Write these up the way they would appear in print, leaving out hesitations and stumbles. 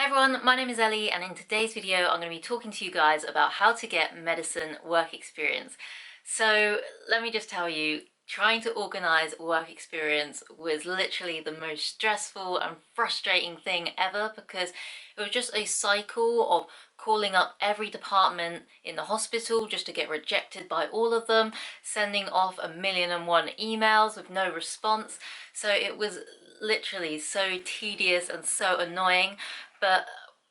Everyone, my name is Ellie, and in today's video I'm going to be talking to you guys about how to get medicine work experience. So let me just tell you, trying to organise work experience was literally the most stressful and frustrating thing ever, because it was just a cycle of calling up every department in the hospital just to get rejected by all of them, sending off 1,000,001 emails with no response. So it was literally so tedious and so annoying. But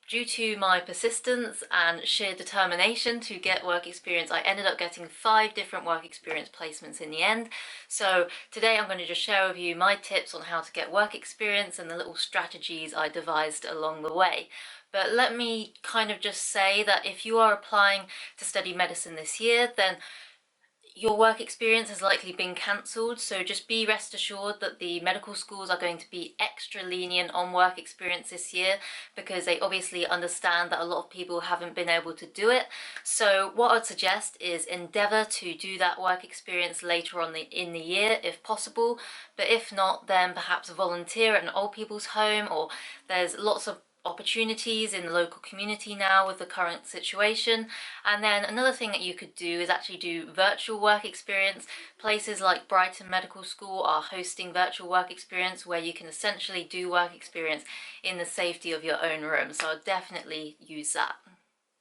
due to my persistence and sheer determination to get work experience, I ended up getting 5 different work experience placements in the end. So today I'm going to just share with you my tips on how to get work experience and the little strategies I devised along the way. But let me kind of just say that if you are applying to study medicine this year, then your work experience has likely been cancelled, so just be rest assured that the medical schools are going to be extra lenient on work experience this year, because they obviously understand that a lot of people haven't been able to do it. So what I'd suggest is endeavour to do that work experience later on in the year if possible, but if not, then perhaps volunteer at an old people's home, or there's lots of opportunities in the local community now with the current situation. And then another thing that you could do is actually do virtual work experience. Places like Brighton Medical School are hosting virtual work experience where you can essentially do work experience in the safety of your own room, so I'll definitely use that.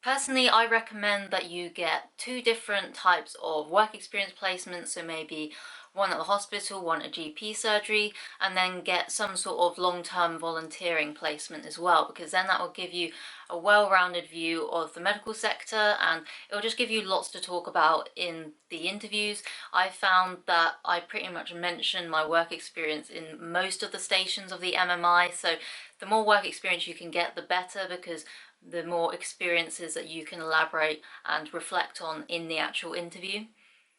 Personally, I recommend that you get 2 different types of work experience placements, so maybe one at the hospital, one at GP surgery, and then get some sort of long-term volunteering placement as well, because then that will give you a well-rounded view of the medical sector, and it will just give you lots to talk about in the interviews. I found that I pretty much mentioned my work experience in most of the stations of the MMI, so the more work experience you can get, the better, because the more experiences that you can elaborate and reflect on in the actual interview.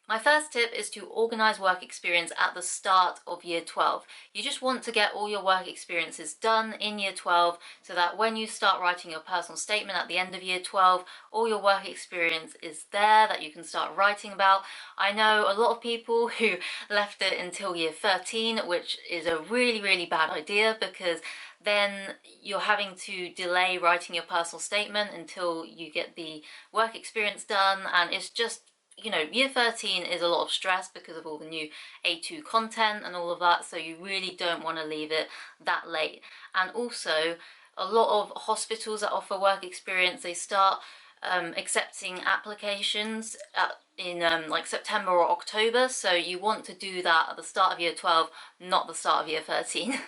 My first tip is to organise work experience at the start of year 12. You just want to get all your work experiences done in year 12 so that when you start writing your personal statement at the end of year 12, all your work experience is there that you can start writing about. I know a lot of people who left it until year 13, which is a really bad idea, because then you're having to delay writing your personal statement until you get the work experience done, and it's just, year 13 is a lot of stress because of all the new A2 content and all of that, so you really don't want to leave it that late. And also, a lot of hospitals that offer work experience, they start accepting applications in like September or October, so you want to do that at the start of year 12, not the start of year 13.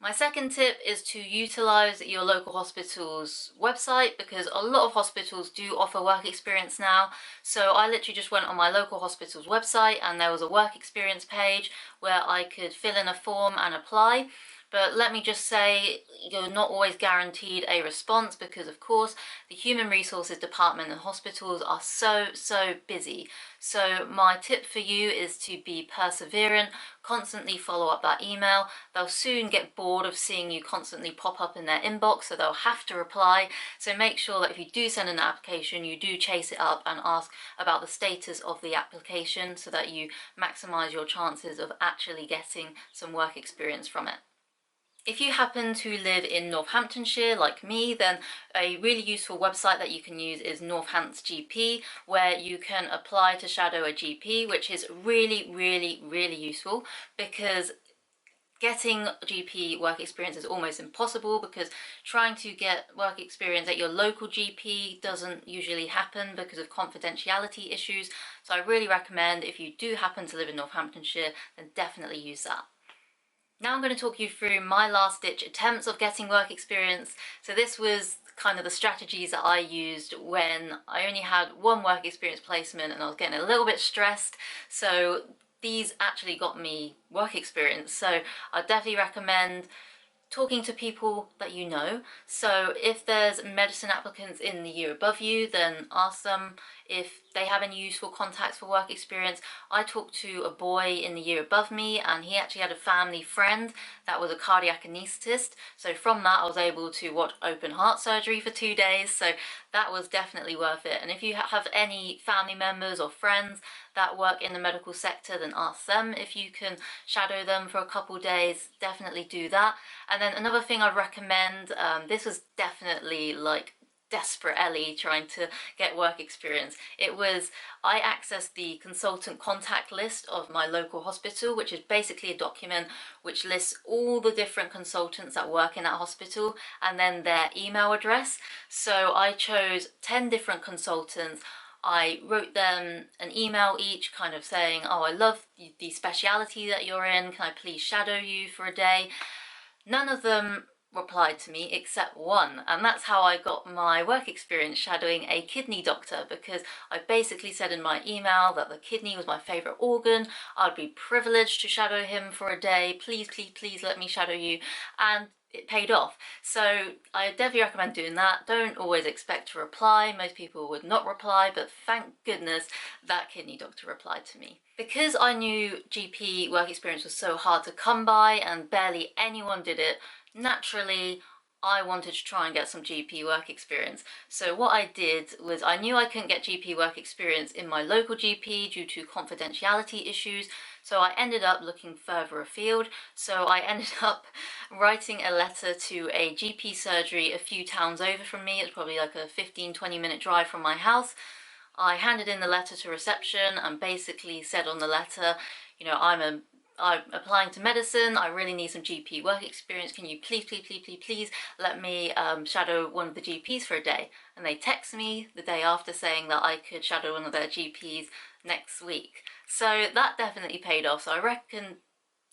My second tip is to utilise your local hospital's website, because a lot of hospitals do offer work experience now. So I literally just went on my local hospital's website and there was a work experience page where I could fill in a form and apply. But let me just say, you're not always guaranteed a response, because of course the human resources department and hospitals are so busy. So my tip for you is to be perseverant, constantly follow up that email. They'll soon get bored of seeing you constantly pop up in their inbox, so they'll have to reply. So make sure that if you do send an application, you do chase it up and ask about the status of the application, so that you maximise your chances of actually getting some work experience from it. If you happen to live in Northamptonshire like me, then a really useful website that you can use is Northants GP, where you can apply to shadow a GP, which is really useful, because getting GP work experience is almost impossible, because trying to get work experience at your local GP doesn't usually happen because of confidentiality issues. So I really recommend, if you do happen to live in Northamptonshire, then definitely use that. Now I'm going to talk you through my last ditch attempts of getting work experience. So this was kind of the strategies that I used when I only had one work experience placement and I was getting a little bit stressed. So these actually got me work experience. So I definitely recommend talking to people that you know. So if there's medicine applicants in the year above you, then ask them if they have any useful contacts for work experience. I talked to a boy in the year above me, and he actually had a family friend that was a cardiac anaesthetist. So from that, I was able to watch open heart surgery for 2 days. So that was definitely worth it. And if you have any family members or friends that work in the medical sector, then ask them if you can shadow them for a couple days. Definitely do that. And then another thing I'd recommend, this was definitely like desperate Ellie trying to get work experience. I accessed the consultant contact list of my local hospital, which is basically a document which lists all the different consultants that work in that hospital and then their email address. So I chose 10 different consultants. I wrote them an email each, kind of saying, oh, I love the speciality that you're in, can I please shadow you for a day? None of them replied to me except one, and that's how I got my work experience shadowing a kidney doctor, because I basically said in my email that the kidney was my favourite organ. I'd be privileged to shadow him for a day. Please, please, please let me shadow you. And it paid off. So I definitely recommend doing that. Don't always expect to reply. Most people would not reply, but thank goodness that kidney doctor replied to me. Because I knew GP work experience was so hard to come by and barely anyone did it, naturally I wanted to try and get some GP work experience. So what I did was, I knew I couldn't get GP work experience in my local GP due to confidentiality issues, so I ended up looking further afield. So I ended up writing a letter to a GP surgery a few towns over from me. It's probably like a 15-20 minute drive from my house. I handed in the letter to reception and basically said on the letter, you know, I'm applying to medicine, I really need some GP work experience, can you please, please, please, please, please let me shadow one of the GPs for a day? And they text me the day after saying that I could shadow one of their GPs next week. So that definitely paid off. So I reckon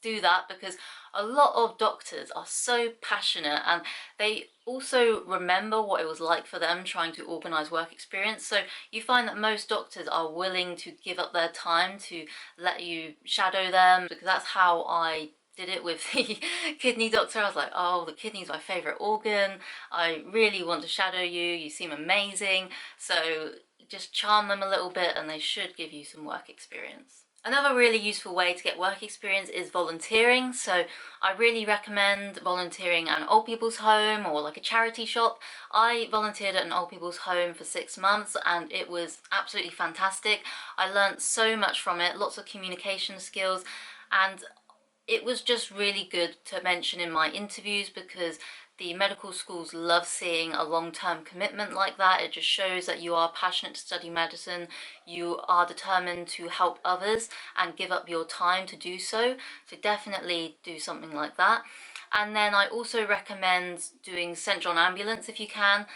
do that, because a lot of doctors are so passionate and they also remember what it was like for them trying to organise work experience. So you find that most doctors are willing to give up their time to let you shadow them, because that's how I did it with the kidney doctor. I was like, oh, the kidney's my favourite organ, I really want to shadow you, you seem amazing. So just charm them a little bit and they should give you some work experience. Another really useful way to get work experience is volunteering. So I really recommend volunteering at an old people's home or like a charity shop. I volunteered at an old people's home for 6 months and it was absolutely fantastic. I learned so much from it, lots of communication skills, and it was just really good to mention in my interviews, because the medical schools love seeing a long-term commitment like that. It just shows that you are passionate to study medicine, you are determined to help others and give up your time to do so. So definitely do something like that. And then I also recommend doing St John Ambulance if you can.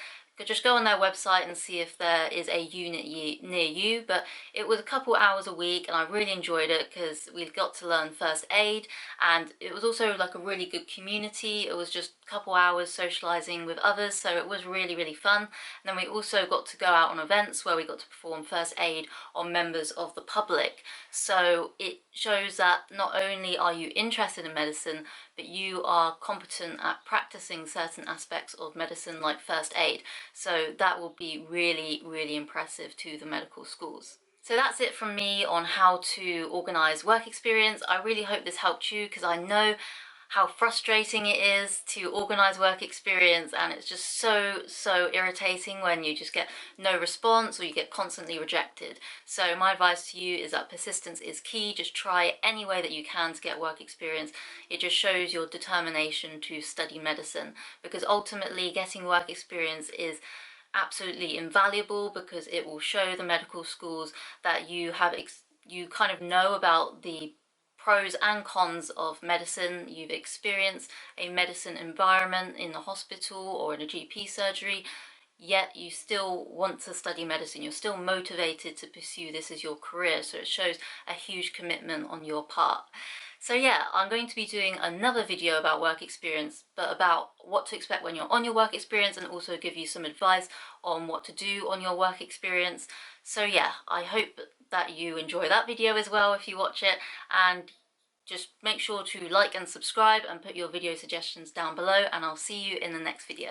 Just go on their website and see if there is a unit near you. But it was a couple hours a week and I really enjoyed it because we got to learn first aid, and it was also like a really good community. It was just a couple hours socialising with others, so it was really, really fun. And then we also got to go out on events where we got to perform first aid on members of the public. So it shows that not only are you interested in medicine, but you are competent at practicing certain aspects of medicine like first aid. So that will be really, really impressive to the medical schools. So that's it from me on how to organise work experience. I really hope this helped you, because I know how frustrating it is to organise work experience, and it's just so irritating when you just get no response or you get constantly rejected. So my advice to you is that persistence is key. Just try any way that you can to get work experience. It just shows your determination to study medicine, because ultimately getting work experience is absolutely invaluable, because it will show the medical schools that you kind of know about the pros and cons of medicine. You've experienced a medicine environment in the hospital or in a GP surgery, yet you still want to study medicine. You're still motivated to pursue this as your career, so it shows a huge commitment on your part. So yeah, I'm going to be doing another video about work experience, but about what to expect when you're on your work experience, and also give you some advice on what to do on your work experience. So yeah, I hope that you enjoy that video as well if you watch it, and just make sure to like and subscribe and put your video suggestions down below, and I'll see you in the next video.